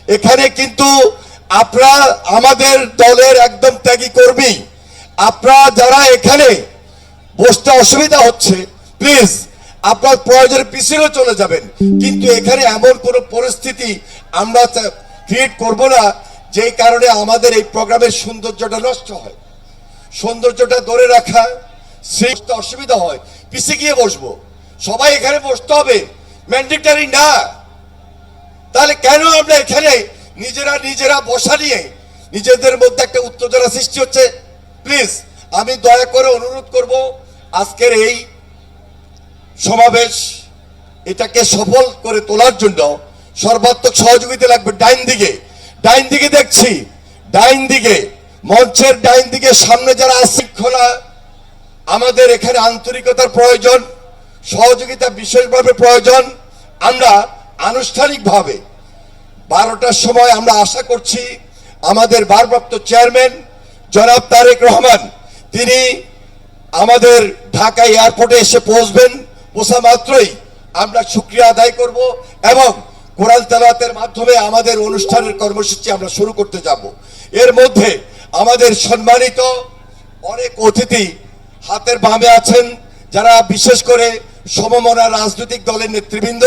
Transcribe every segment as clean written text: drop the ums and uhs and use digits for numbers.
এখানে কিন্তু আপনারা আমাদের দলের একদম ত্যাগী কর্মী, আপনারা যারা এখানে বসতে অসুবিধা হচ্ছে প্লিজ আপনার প্রয়োজনে পিছিয়ে চলে যাবেন, কিন্তু এখানে এমন কোন পরিস্থিতি আমরা ক্রিয়েট করব না যেই কারণে আমাদের এই প্রোগ্রামের সৌন্দর্যটা নষ্ট হয়। সৌন্দর্যটা ধরে রাখা সেই অসুবিধা হয়, পিছিয়ে গিয়ে বসবো, সবাই এখানে বসতে হবে ম্যান্ডেটরি না। তাহলে কেন আমরা এখানে নিজেরা বসা নিয়ে নিজেদের মধ্যে একটা উত্তেজনা সৃষ্টি হচ্ছে? প্লিজ আমি দয়া করে অনুরোধ করব আজকের এই সমাবেশ এটাকে সফল করে তোলার জন্য সর্বাত্মক সহযোগিতা লাগবে। ডাইন দিকে দেখছি, ডাইন দিকে মঞ্চের ডাইন দিকে সামনে যারা শৃঙ্খলা, আমাদের এখানে আন্তরিকতার প্রয়োজন, সহযোগিতা বিশেষভাবে প্রয়োজন। আমরা আনুষ্ঠানিকভাবে 12টার সময় আমরা আশা করছি আমাদের ভারপ্রাপ্ত চেয়ারম্যান জনাব তারেক রহমান তিনি আমাদের ঢাকা এয়ারপোর্টে এসে পৌঁছবেন। পৌঁছা মাত্রই আমরা শুকরিয়া আদায় করব এবং কোরআন তেলাওয়াতের মাধ্যমে আমাদের অনুষ্ঠানের কর্মসূচি আমরা শুরু করতে যাব। এর মধ্যে আমাদের সম্মানিত অনেক অতিথি হাতের বামে আছেন, যারা বিশেষ করে সমমনা রাজনৈতিক দলের নেতৃবৃন্দ,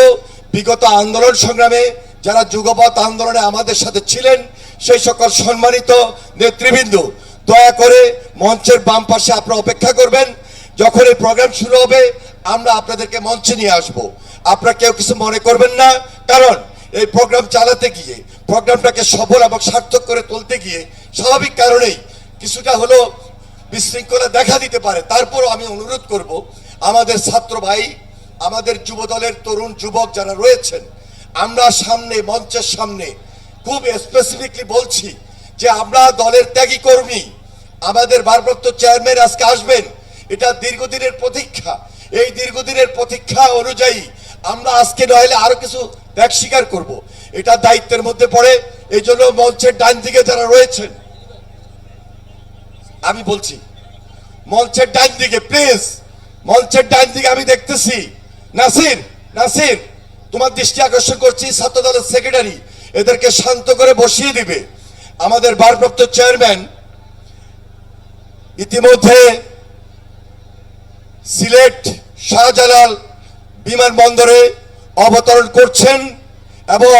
বিগত আন্দোলন সংগ্রামে যারা যুগপৎ আন্দোলনে আমাদের সাথে ছিলেন, সেই সকল সম্মানিত নেতৃবৃন্দ দয়া করে মঞ্চের বাম পাশে আপনারা অপেক্ষা করবেন। যখন এই প্রোগ্রাম শুরু হবে আমরা আপনাদেরকে মঞ্চে নিয়ে আসব, আপনারা কেউ কিছু মনে করবেন না, কারণ এই প্রোগ্রাম চালাতে গিয়ে প্রোগ্রামটাকে সফল এবং সার্থক করে তুলতে গিয়ে স্বাভাবিক কারণেই কিছুটা হলো বিশৃঙ্খলা দেখা দিতে পারে। তারপরও আমি অনুরোধ করব আমাদের ছাত্র ভাই, আমাদের যুব দলের তরুণ যুবক যারা রয়েছেন, আমরা সামনে মঞ্চের সামনে খুব স্পেসিফিকলি বলছি যে আমরা দলের ত্যাগী কর্মী, আমাদের ভারপ্রাপ্ত চেয়ারম্যান আজকে আসবেন, এটা দীর্ঘদিনের প্রতীক্ষা। এই দীর্ঘদিনের প্রতীক্ষা অনুযায়ী আমরা আজকে নইলে আরো কিছু ত্যাগ স্বীকার করব, এটা দায়িত্বের মধ্যে পড়ে। এই জন্য মঞ্চের ডান দিকে যারা রয়েছেন, আমি বলছি মঞ্চের ডান দিকে প্লিজ, মঞ্চের ডান দিকে আমি দেখতেছি নাসির তোমার দৃষ্টি আকর্ষণ করছি, ছাত্র দলের সেক্রেটারি এদেরকে শান্ত করে বসিয়ে দিবে। আমাদের ভারপ্রাপ্ত চেয়ারম্যান ইতিমধ্যে সিলেট শাহজালাল বিমানবন্দরে অবতরণ করছেন এবং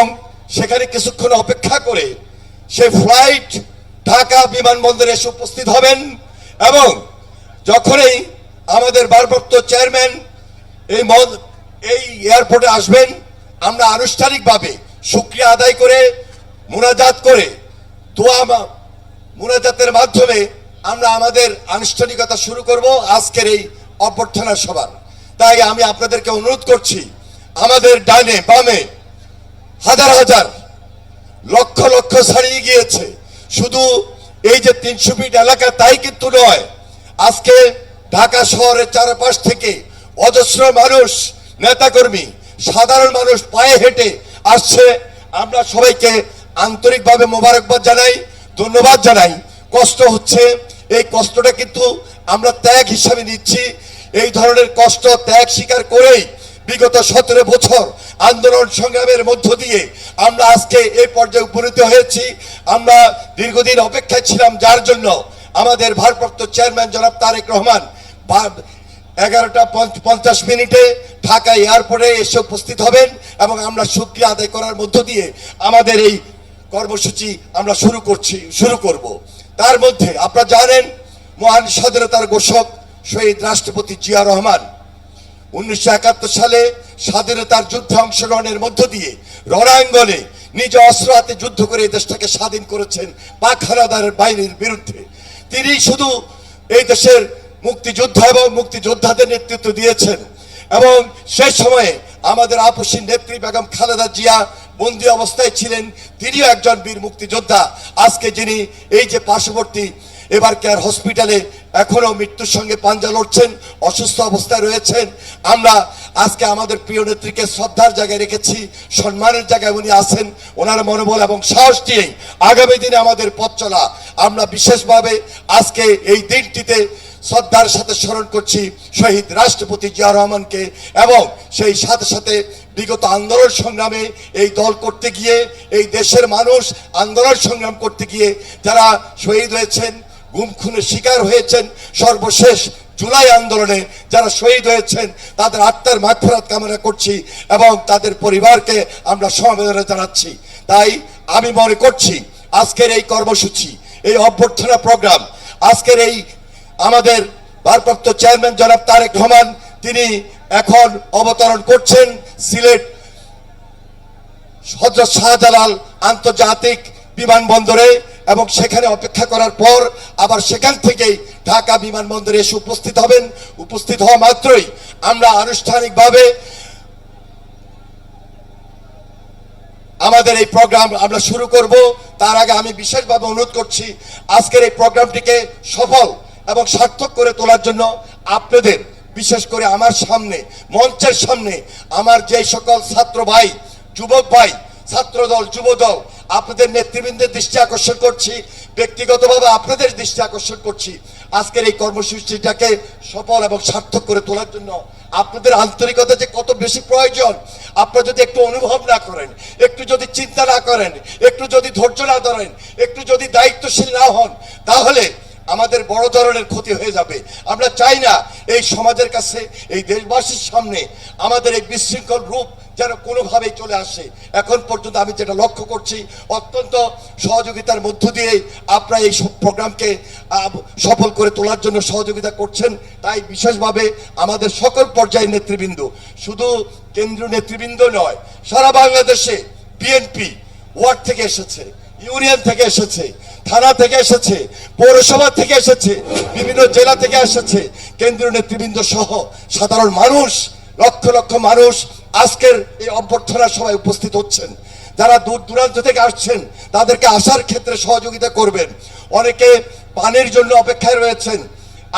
সেখানে কিছুক্ষণ অপেক্ষা করে সেই ফ্লাইট ঢাকা বিমানবন্দরে এসে উপস্থিত হবেন এবং যখনই আমাদের ভারপ্রাপ্ত চেয়ারম্যান এই এয়ারপোর্টে আসবেন আমরা আনুষ্ঠানিকভাবে শুকরিয়া আদায় করে মুনাজাত করে মুনাজাতের মাধ্যমে আমরা আমাদের আনুষ্ঠানিকতা শুরু করব আজকের এই অভ্যর্থনা সভার। তাই আমি আপনাদেরকে অনুরোধ করছি, আমাদের ডানে বামে হাজার হাজার লক্ষ লক্ষ ছাড়িয়ে গিয়েছে, শুধু এই যে 300 ফিট এলাকা তাই কিন্তু নয়, আজকে ঢাকা শহরের চারপাশ থেকে অজস্র মানুষ, নেতাকর্মী, সাধারণ মানুষ পায়ে হেঁটে আসছে। আমরা সবাইকে আন্তরিকভাবে মোবারকবাদ জানাই, ধন্যবাদ জানাই। কষ্ট হচ্ছে, এই কষ্টটা কিন্তু আমরা ত্যাগ হিসাবে নিচ্ছি। এই ধরনের কষ্ট ত্যাগ স্বীকার করেই বিগত 17 বছর আন্দোলন সংগ্রামের মধ্য দিয়ে আমরা আজকে এই পর্যায়ে উপনীত হয়েছি। আমরা দীর্ঘদিন অপেক্ষায় ছিলাম, যার জন্য আমাদের ভারপ্রাপ্ত চেয়ারম্যান জনাব তারেক রহমান 11:50 ঢাকা এয়ারপোর্টে এসে উপস্থিত হবেন এবং আমরা শুকরিয়া আদায় করার মধ্য দিয়ে আমাদের এই কর্মসূচি আমরা শুরু করব। তার মধ্যে আপনারা জানেন মহান স্বাধীনতার ঘোষক শহীদ রাষ্ট্রপতি জিয়া রহমান 1971 সালে স্বাধীনতার যুদ্ধে অংশগ্রহণের মধ্য দিয়ে রণাঙ্গনে নিজ অস্ত্র হাতে যুদ্ধ করে এই দেশটাকে স্বাধীন করেছেন পাক হানাদারের বাহিনীর বিরুদ্ধে। তিনি শুধু এই দেশের মুক্তিযুদ্ধ এবং মুক্তিযোদ্ধাদের নেতৃত্ব দিয়েছেন এবং সেই সময়ে আমাদের আপসী নেত্রী বেগম খালেদা জিয়া বন্দী অবস্থায় ছিলেন, তিনিও একজন বীর মুক্তিযোদ্ধা। আজকে যিনি এই যে পার্শ্ববর্তী এবার কেয়ার হসপিটালে এখনো মৃত্যুর সঙ্গে পাঞ্জা লড়ছেন, অসুস্থ অবস্থায় রয়েছেন, আমরা আজকে আমাদের প্রিয় নেত্রীকে শ্রদ্ধার জায়গায় রেখেছি, সম্মানের জায়গায় উনি আছেন। ওনার মনোবল এবং সাহস দিয়েই আগামী দিনে আমাদের পথ চলা। আমরা বিশেষভাবে আজকে এই দিনটিতে শ্রদ্ধার সাথে স্মরণ করছি শহীদ রাষ্ট্রপতি জিয়া রহমানকে, এবং সেই সাথে সাথে বিগত আন্দোলন সংগ্রামে এই দল করতে গিয়ে, এই দেশের মানুষ আন্দোলন সংগ্রাম করতে গিয়ে যারা শহীদ হয়েছেন, গুম খুনের শিকার হয়েছেন, সর্বশেষ জুলাই আন্দোলনে যারা শহীদ হয়েছেন, তাদের আত্মার মাগফিরাত কামনা করছি এবং তাদের পরিবারকে আমরা সমবেদনা জানাচ্ছি। তাই আমি মনে করছি আজকের এই কর্মসূচি, এই অভ্যর্থনা প্রোগ্রাম, আজকের এই আমাদের ভারপ্রাপ্ত চেয়ারম্যান জনাব তারেক রহমান তিনি এখন অবতরণ করছেন সিলেট হযরত শাহজালাল আন্তর্জাতিক বিমানবন্দরে, এবং সেখানে অপেক্ষা করার পর আবার সেখান থেকেই ঢাকা বিমানবন্দরে এসে উপস্থিত হবেন। উপস্থিত হওয়া মাত্রই আমরা আনুষ্ঠানিকভাবে আমাদের এই প্রোগ্রাম আমরা শুরু করব। তার আগে আমি বিশেষভাবে অনুরোধ করছি আজকের এই প্রোগ্রামটিকে সফল এবং সার্থক করে তোলার জন্য আপনাদের, বিশেষ করে আমার সামনে, মঞ্চের সামনে আমার যে সকল ছাত্র ভাই, যুবক ভাই, ছাত্রদল, যুবদল, আপনাদের নেতৃবৃন্দের দৃষ্টি আকর্ষণ করছি, ব্যক্তিগতভাবে আপনাদের দৃষ্টি আকর্ষণ করছি আজকের এই কর্মসূচিটাকে সফল এবং সার্থক করে তোলার জন্য আপনাদের আন্তরিকতা যে কত বেশি প্রয়োজন। আপনারা যদি একটু অনুভব না করেন, একটু যদি চিন্তা না করেন, একটু যদি ধৈর্য না ধরেন, একটু যদি দায়িত্বশীল না হন, তাহলে আমাদের বড় ধরনের ক্ষতি হয়ে যাবে। আমরা চাই না এই সমাজের কাছে, এই দেশবাসীর সামনে আমাদের এই বিশৃঙ্খল রূপ যেন কোনোভাবেই চলে আসে। এখন পর্যন্ত আমি যেটা লক্ষ্য করছি, অত্যন্ত সহযোগিতার মধ্য দিয়ে আপনারা এই প্রোগ্রামকে সফল করে তোলার জন্য সহযোগিতা করছেন। তাই বিশেষভাবে আমাদের সকল পর্যায়ের নেতৃবৃন্দ, শুধু কেন্দ্রীয় নেতৃবৃন্দ নয়, সারা বাংলাদেশে বিএনপি ওয়ার্ড থেকে এসেছে, ইউনিয়ন থেকে এসেছে, থানা থেকে এসেছে, পৌরসভা থেকে এসেছে, বিভিন্ন জেলা থেকে এসেছে, কেন্দ্রীয় নেতৃবৃন্দ সহ সাধারণ মানুষ, লক্ষ লক্ষ মানুষ আজকের এই অভ্যর্থনা সভায় উপস্থিত হচ্ছেন। যারা দূর দূরান্ত থেকে আসছেন তাদেরকে আসার ক্ষেত্রে সহযোগিতা করবেন। অনেকে পানির জন্য অপেক্ষায় রয়েছেন,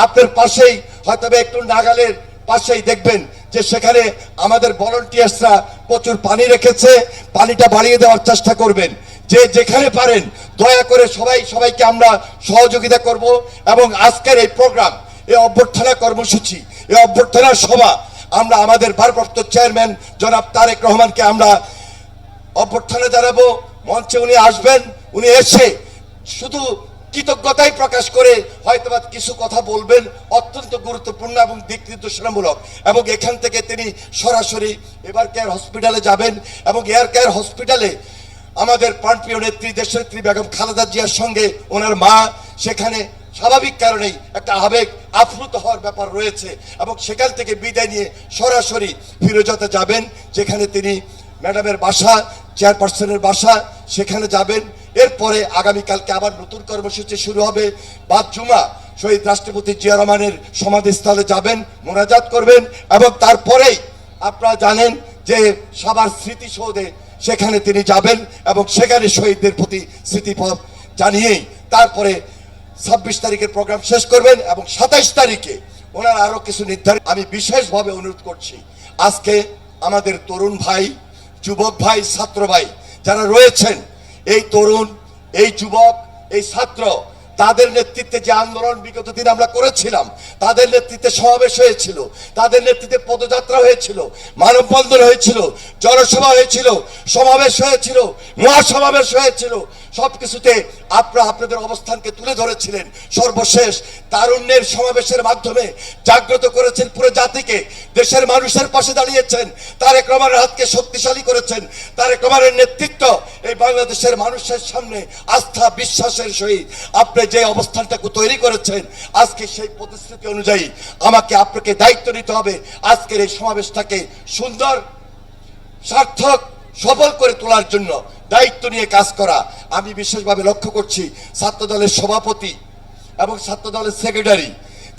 আপনার পাশেই হয়তো একটু নাগালের পাশেই দেখবেন যে সেখানে আমাদের ভলান্টিয়ার্সরা প্রচুর পানি রেখেছে, পানিটা বাড়িয়ে দেওয়ার চেষ্টা করবেন। যে যেখানে পারেন দয়া করে সবাইকে আমরা সহযোগিতা করব, এবং আজকের এই প্রোগ্রাম, এই অভ্যর্থনা কর্মসূচি, এই অভ্যর্থনা সভা আমরা আমাদের ভারপ্রাপ্ত চেয়ারম্যান জনাব তারেক রহমানকে আমরা অভ্যর্থনা জানাবো। মঞ্চে উনি আসবেন, উনি এসে শুধু কৃতজ্ঞতাই প্রকাশ করে হয়তোবা কিছু কথা বলবেন, অত্যন্ত গুরুত্বপূর্ণ এবং দিক নির্দেশনামূলক, এবং এখান থেকে তিনি সরাসরি এভার কেয়ার হসপিটালে যাবেন, এবং এয়ার কেয়ার হসপিটালে আমাদের প্রাণপ্রিয় নেত্রী, দেশনেত্রী বেগম খালেদা জিয়ার সঙ্গে ওনার মা, সেখানে স্বাভাবিক কারণেই একটা আবেগ আপ্লুত হওয়ার ব্যাপার রয়েছে, এবং সেখান থেকে বিদায় নিয়ে সরাসরি ফিরোজাতে যাবেন, যেখানে তিনি ম্যাডামের বাসা, চেয়ারপারসনের বাসা, সেখানে যাবেন। এরপরে আগামীকালকে আবার নতুন কর্মসূচি শুরু হবে। বাদ জুমা শহীদ রাষ্ট্রপতি জিয়া রহমানের সমাধিস্থলে যাবেন, মোনাজাত করবেন, এবং তারপরেই আপনারা জানেন যে সবার স্মৃতিসৌধে সেখানে তিনি যাবেন, এবং সেখানে শহীদদের প্রতি স্মৃতিপথ জানিয়েই তারপরে 26 তারিখের প্রোগ্রাম শেষ করবেন, এবং 27 তারিখে ওনার আরো কিছু নির্ধারিত। আমি বিশেষভাবে অনুরোধ করছি আজকে আমাদের তরুণ ভাই, যুবক ভাই, ছাত্র ভাই যারা রয়েছেন, এই তরুণ, এই যুবক, এই ছাত্র, তাদের নেতৃত্বে যে আন্দোলন বিগত দিন আমরা করেছিলাম, তাদের নেতৃত্বে সমাবেশ হয়েছিল, তাদের নেতৃত্বে পদযাত্রা হয়েছিল, মানববন্ধন হয়েছিল, জনসভা হয়েছিল, সমাবেশ হয়েছিল, মহাসমাবেশ হয়েছিল, সবকিছুতে আপনারা আপনাদের অবস্থানকে তুলে ধরেছিলেন। সর্বশেষ তারুণ্যের সমাবেশের মাধ্যমে জাগ্রত করেছেন পুরো জাতিকে, দেশের মানুষের পাশে দাঁড়িয়েছেন, তারেক রহমানের হাতকে শক্তিশালী করেছেন। তারেক রহমানের নেতৃত্ব এই বাংলাদেশের মানুষের সামনে আস্থা, বিশ্বাসের সহিত আপনি যে অবস্থানটাকে তৈরি করেছেন, আজকে সেই প্রতিশ্রুতি অনুযায়ী আমাকে আপনাকে দায়িত্ব নিতে হবে আজকের এই সমাবেশটাকে সুন্দর, সার্থক, সফল করে তোলার জন্য দায়িত্ব নিয়ে কাজ করা। আমি বিশেষভাবে লক্ষ্য করছি ছাত্র দলের সভাপতি এবং ছাত্র দলের সেক্রেটারি,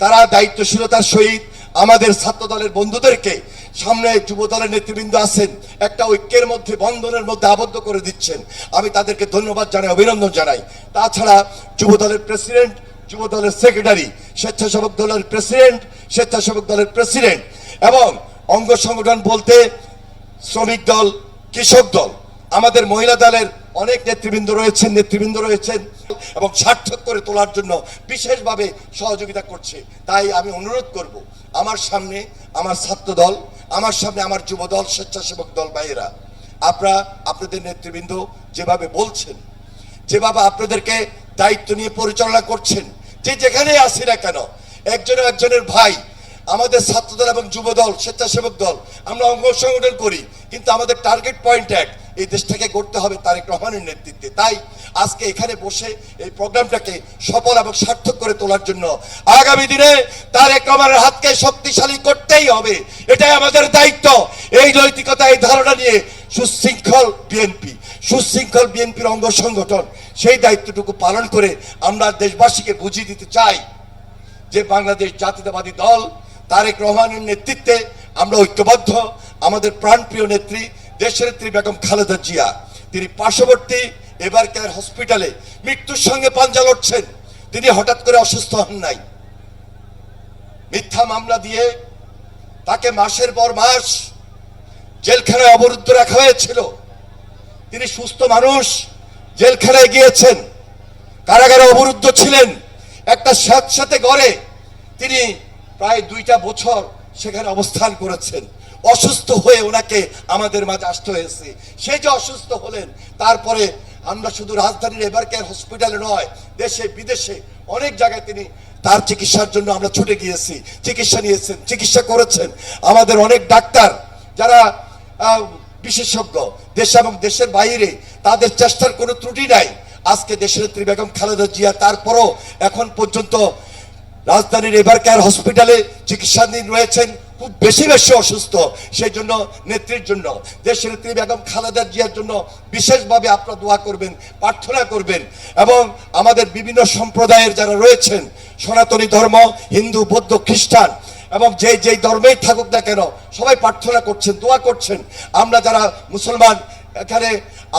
তারা দায়িত্বশীলতার সহিত আমাদের ছাত্র দলের বন্ধুদেরকে, সামনে যুব দলের নেতৃবৃন্দ আছেন, একটা ঐক্যের মধ্যে, বন্ধনের মধ্যে আবদ্ধ করে দিচ্ছেন। আমি তাদেরকে ধন্যবাদ জানাই, অভিনন্দন জানাই। তাছাড়া যুব দলের প্রেসিডেন্ট, যুব দলের সেক্রেটারি, স্বেচ্ছাসেবক দলের প্রেসিডেন্ট, স্বেচ্ছাসেবক দলের প্রেসিডেন্ট, এবং অঙ্গ সংগঠন বলতে শ্রমিক দল, কৃষক দল, আমাদের মহিলা দলের অনেক নেতৃবৃন্দ রয়েছেন এবং সার্থক করে তোলার জন্য বিশেষভাবে সহযোগিতা করছে। তাই আমি অনুরোধ করব, আমার সামনে আমার ছাত্র দল, আমার সামনে আমার যুব দল, স্বেচ্ছাসেবক দল ভাইয়েরা, আপনাদের নেতৃবৃন্দ যেভাবে বলছেন, যেভাবে আপনাদেরকে দায়িত্ব নিয়ে পরিচালনা করছেন, যেখানেই আসি না কেন একজনের ভাই। আমাদের ছাত্র দল এবং যুব দল, স্বেচ্ছাসেবক দল, আমরা অঙ্গ সংগঠন করি, কিন্তু আমাদের টার্গেট পয়েন্ট এক, এই দেশটাকে গড়তে হবে তারেক রহমানের নেতৃত্বে। তাই আজকে এখানে বসে এই প্রোগ্রামটাকে সফল এবং সার্থক করে তোলার জন্য আগামী দিনে তারেক রহমানের হাতকে শক্তিশালী করতেই হবে, এটাই আমাদের দায়িত্ব। এই নৈতিকতা, এই ধারণা নিয়ে সুশৃঙ্খল বিএনপির অঙ্গ সংগঠন সেই দায়িত্বটুকু পালন করে আমরা দেশবাসীকে বুঝিয়ে দিতে চাই যে বাংলাদেশ জাতীয়তাবাদী দল তারেক রহমানের নেতৃত্বে আমরা ঐক্যবদ্ধ। আমাদের প্রাণপ্রিয় নেত্রী, দেশনেত্রী বেগম খালেদা জিয়া, তিনি পার্শ্ববর্তী এভার কেয়ার হসপিটালে মৃত্যুর সঙ্গে পাঞ্জা লড়ছেন। তিনি হঠাৎ করে অসুস্থ হন নাই, মিথ্যা মামলা দিয়ে তাকে মাসের পর মাস জেলখানায় অবরুদ্ধ রাখা হয়েছিল। তিনি সুস্থ মানুষ, জেলখানায় গিয়েছেন, কারাগারে অবরুদ্ধ ছিলেন, একটা স্যাঁতস্যাঁতে ঘরে তিনি প্রায় 2টা বছর সেখানে অবস্থান করেছেন। অসুস্থ হয়ে ওনাকে আমাদের মাঝে আসতে হয়েছে। সেই যে অসুস্থ হলেন, তারপরে আমরা শুধু রাজধানীর এভার কেয়ার হসপিটালে নয়, দেশে বিদেশে অনেক জায়গায় তিনি তার চিকিৎসার জন্য আমরা ছুটে গিয়েছি, চিকিৎসা নিয়েছেন, চিকিৎসা করেছেন। আমাদের অনেক ডাক্তার যারা বিশেষজ্ঞ দেশে এবং দেশের বাইরে, তাদের চেষ্টার কোনো ত্রুটি নাই। আজকে দেশনেত্রী বেগম খালেদা জিয়া তারপরও এখন পর্যন্ত রাজধানীর এভার কেয়ার হসপিটালে চিকিৎসাধীন রয়েছেন, খুব বেশি অসুস্থ। সেই জন্য নেত্রীর জন্য, দেশনেত্রী বেগম খালেদা জিয়ার জন্য বিশেষভাবে আপনারা দোয়া করবেন, প্রার্থনা করবেন। এবং আমাদের বিভিন্ন সম্প্রদায়ের যারা রয়েছেন, সনাতনী ধর্ম, হিন্দু, বৌদ্ধ, খ্রিস্টান এবং যেই ধর্মেই থাকুক না কেন, সবাই প্রার্থনা করছেন, দোয়া করছেন। আমরা যারা মুসলমান এখানে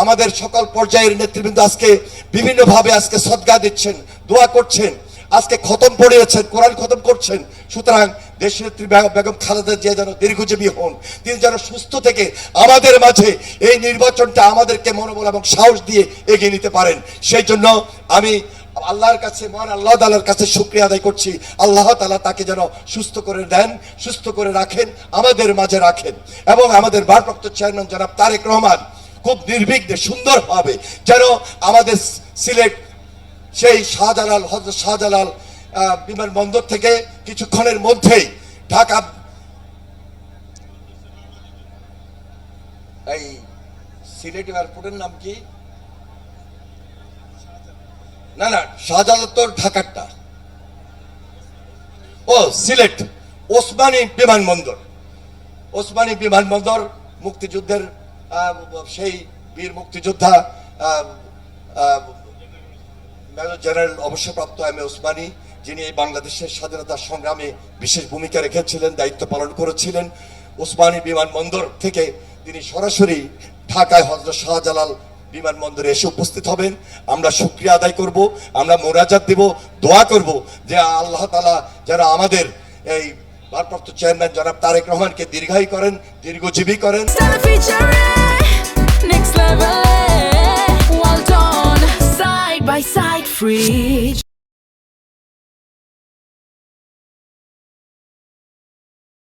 আমাদের সকল পর্যায়ের নেতৃবৃন্দ আজকে বিভিন্নভাবে আজকে সদকা দিচ্ছেন, দোয়া করছেন, আজকে খতম পড়িয়েছেন, কোরআন খতম করছেন। সুতরাং দেশনেত্রী বেগম খালেদা জিয়া যেন দীর্ঘজীবী হন, তিনি যেন সুস্থ থেকে আমাদের মাঝে এই নির্বাচনটা আমাদেরকে মনোবল এবং সাহস দিয়ে এগিয়ে নিতে পারেন। সেই জন্য আমি আল্লাহর কাছে, মহান আল্লাহ তাআলার কাছে শুকরিয়া আদায় করছি। আল্লাহ তাআলা তাকে যেন সুস্থ করে দেন, সুস্থ করে রাখেন, আমাদের মাঝে রাখেন। এবং আমাদের ভারপ্রাপ্ত চেয়ারম্যান জনাব তারেক রহমান খুব নির্বিঘ্নে সুন্দরভাবে যেন আমাদের সিলেট সেই হযরত শাহজালাল বিমানবন্দর থেকে কিছুক্ষণের মধ্যেই ঢাকা, এই সিলেট এয়ারপোর্টের নাম কি? না, শাহজালাল তো ঢাকারটা, ও সিলেট ওসমানী বিমানবন্দর, মুক্তিযুদ্ধের সেই বীর মুক্তিযোদ্ধা মেজর জেনারেল অবসরপ্রাপ্ত এম.এ. ওসমানী, যিনি এই বাংলাদেশের স্বাধীনতা সংগ্রামে বিশেষ ভূমিকা রেখেছিলেন, দায়িত্ব পালন করেছিলেন। ওসমানী বিমানবন্দর থেকে তিনি সরাসরি ঢাকায় হযরত শাহজালাল বিমানবন্দরে এসে উপস্থিত হবেন। আমরা শুকরিয়া আদায় করব, আমরা মোনাজাত দেব, দোয়া করব যে আল্লাহ তাআলা যেন আমাদের এই ভারপ্রাপ্ত চেয়ারম্যান জনাব তারেক রহমানকে দীর্ঘায়ু করেন, দীর্ঘজীবী করেন। Well done, side by side, free.